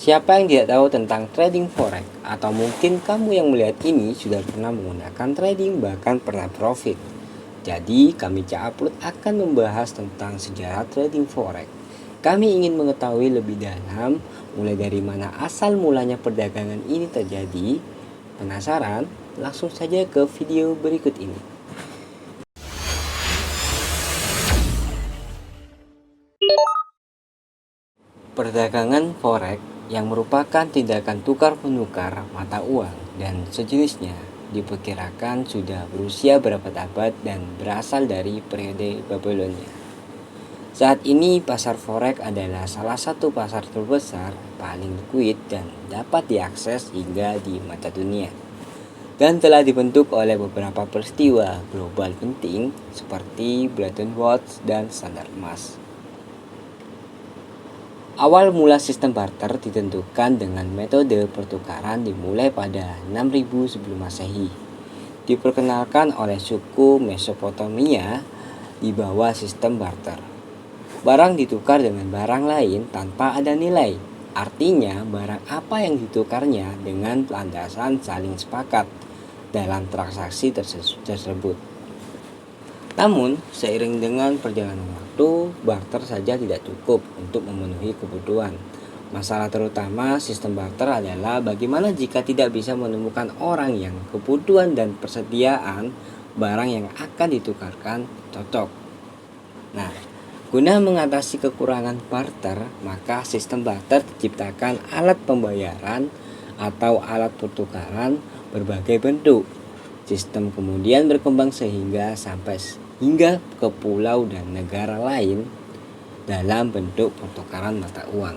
Siapa yang tidak tahu tentang trading forex? Atau mungkin kamu yang melihat ini sudah pernah menggunakan trading bahkan pernah profit. Jadi kami Upload akan membahas tentang sejarah trading forex. Kami ingin mengetahui lebih dalam mulai dari mana asal mulanya perdagangan ini terjadi. Penasaran? Langsung saja ke video berikut ini. Perdagangan forex yang merupakan tindakan tukar-menukar mata uang dan sejenisnya diperkirakan sudah berusia berabad-abad dan berasal dari periode Babilonia. Saat ini pasar forex adalah salah satu pasar terbesar, paling liquid dan dapat diakses hingga di mata dunia. Dan telah dibentuk oleh beberapa peristiwa global penting seperti Bretton Woods dan standar emas. Awal mula sistem barter ditentukan dengan metode pertukaran dimulai pada 6000 sebelum Masehi. Diperkenalkan oleh suku Mesopotamia di bawah sistem barter. Barang ditukar dengan barang lain tanpa ada nilai. Artinya barang apa yang ditukarnya dengan landasan saling sepakat dalam transaksi tersebut. Namun, seiring dengan perjalanan waktu, barter saja tidak cukup untuk memenuhi kebutuhan. Masalah terutama sistem barter adalah bagaimana jika tidak bisa menemukan orang yang kebutuhan dan persediaan barang yang akan ditukarkan cocok. Nah, guna mengatasi kekurangan barter, maka sistem barter diciptakan alat pembayaran atau alat pertukaran berbagai bentuk. Sistem kemudian berkembang hingga ke pulau dan negara lain dalam bentuk pertukaran mata uang.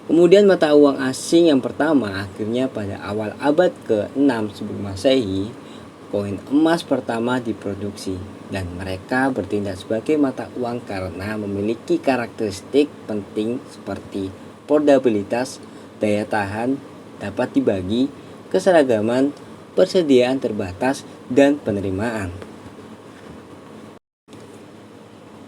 Kemudian mata uang asing yang pertama akhirnya pada awal abad ke-6 sebelum Masehi, koin emas pertama diproduksi dan mereka bertindak sebagai mata uang karena memiliki karakteristik penting seperti portabilitas, daya tahan, dapat dibagi, keseragaman, persediaan terbatas, dan penerimaan.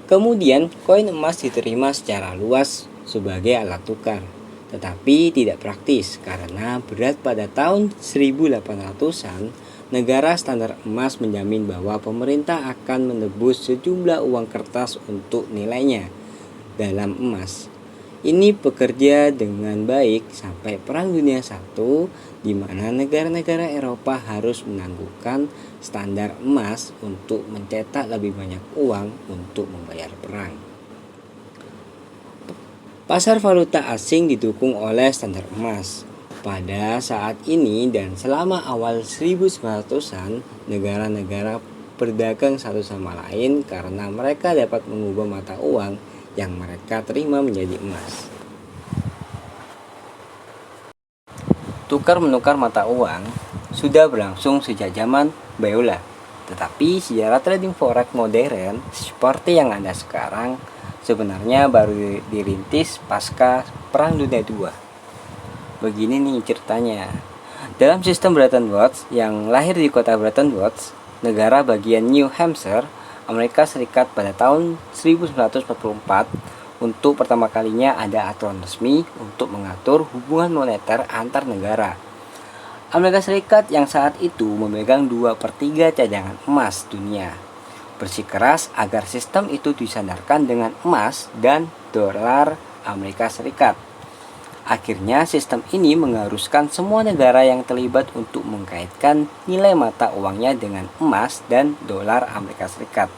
Kemudian, koin emas diterima secara luas sebagai alat tukar, tetapi tidak praktis karena berat. Pada tahun 1800-an, negara standar emas menjamin bahwa pemerintah akan menebus sejumlah uang kertas untuk nilainya dalam emas. Ini bekerja dengan baik sampai Perang Dunia I, di mana negara-negara Eropa harus menangguhkan standar emas untuk mencetak lebih banyak uang untuk membayar perang. Pasar valuta asing didukung oleh standar emas. Pada saat ini dan selama awal 1900-an, negara-negara berdagang satu sama lain karena mereka dapat mengubah mata uang yang mereka terima menjadi emas. Tukar menukar mata uang sudah berlangsung sejak zaman Beulah, tetapi sejarah trading forex modern seperti yang ada sekarang sebenarnya baru dirintis pasca Perang Dunia II. Begini nih ceritanya. Dalam sistem Bretton Woods yang lahir di kota Bretton Woods, negara bagian New Hampshire, Amerika Serikat pada tahun 1944, untuk pertama kalinya ada aturan resmi untuk mengatur hubungan moneter antar negara. Amerika Serikat yang saat itu memegang 2/3 cadangan emas dunia, bersikeras agar sistem itu disandarkan dengan emas dan dolar Amerika Serikat. Akhirnya sistem ini mengharuskan semua negara yang terlibat untuk mengkaitkan nilai mata uangnya dengan emas dan dolar Amerika Serikat.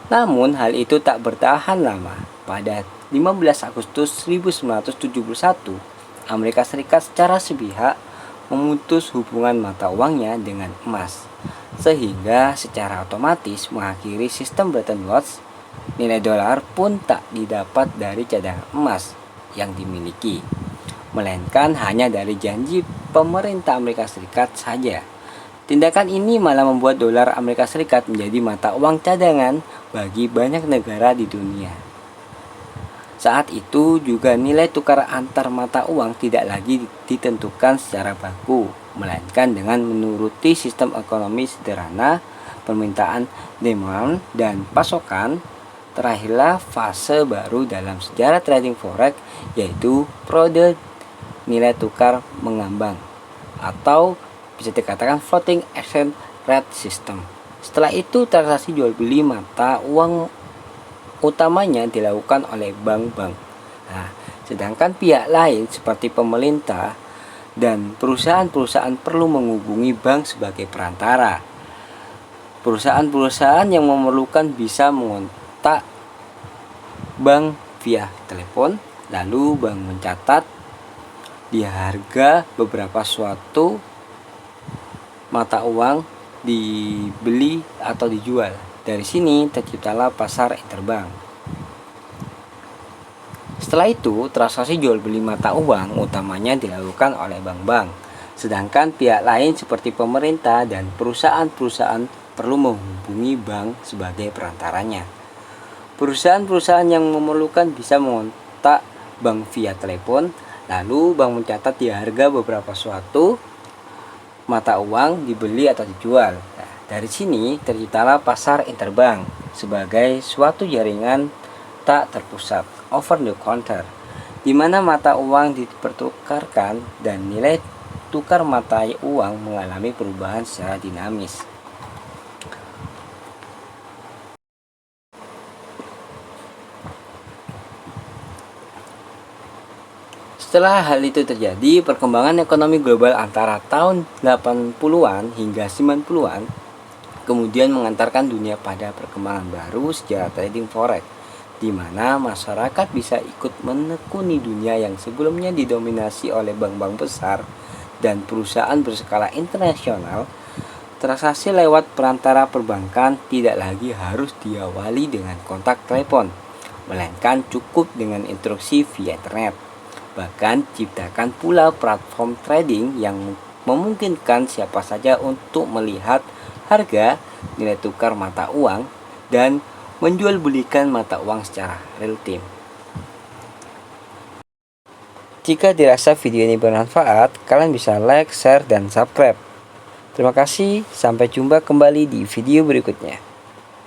Namun hal itu tak bertahan lama. Pada 15 Agustus 1971, Amerika Serikat secara sepihak memutus hubungan mata uangnya dengan emas, sehingga secara otomatis mengakhiri sistem Bretton Woods. Nilai dolar pun tak didapat dari cadangan emas yang dimiliki, melainkan hanya dari janji pemerintah Amerika Serikat saja. Tindakan ini malah membuat dolar Amerika Serikat menjadi mata uang cadangan bagi banyak negara di dunia. Saat itu juga nilai tukar antar mata uang tidak lagi ditentukan secara baku, melainkan dengan menuruti sistem ekonomi sederhana, permintaan, demand, dan pasokan. Terakhirlah fase baru dalam sejarah trading forex, yaitu periode nilai tukar mengambang atau bisa dikatakan floating exchange rate system. Setelah itu transaksi jual beli mata uang utamanya dilakukan oleh bank-bank. Nah, sedangkan pihak lain seperti pemerintah dan perusahaan-perusahaan perlu menghubungi bank sebagai perantara. Perusahaan-perusahaan yang memerlukan bisa mengontak bank via telepon, lalu bank mencatat di harga beberapa suatu mata uang dibeli atau dijual. Dari sini terciptalah pasar interbank. Setelah itu, transaksi jual beli mata uang utamanya dilakukan oleh bank-bank, sedangkan pihak lain seperti pemerintah dan perusahaan-perusahaan perlu menghubungi bank sebagai perantaranya. Perusahaan-perusahaan yang memerlukan bisa mengontak bank via telepon, lalu bank mencatat di harga beberapa suatu mata uang dibeli atau dijual. Nah, dari sini terciptalah pasar interbank sebagai suatu jaringan tak terpusat over the counter, di mana mata uang dipertukarkan dan nilai tukar mata uang mengalami perubahan secara dinamis. Setelah hal itu terjadi, perkembangan ekonomi global antara tahun 80-an hingga 90-an kemudian mengantarkan dunia pada perkembangan baru sejarah trading forex, di mana masyarakat bisa ikut menekuni dunia yang sebelumnya didominasi oleh bank-bank besar dan perusahaan berskala internasional. Transaksi lewat perantara perbankan tidak lagi harus diawali dengan kontak telepon, melainkan cukup dengan instruksi via internet. Bahkan ciptakan pula platform trading yang memungkinkan siapa saja untuk melihat harga, nilai tukar mata uang, dan menjual belikan mata uang secara real time. Jika dirasa video ini bermanfaat, kalian bisa like, share, dan subscribe. Terima kasih, sampai jumpa kembali di video berikutnya.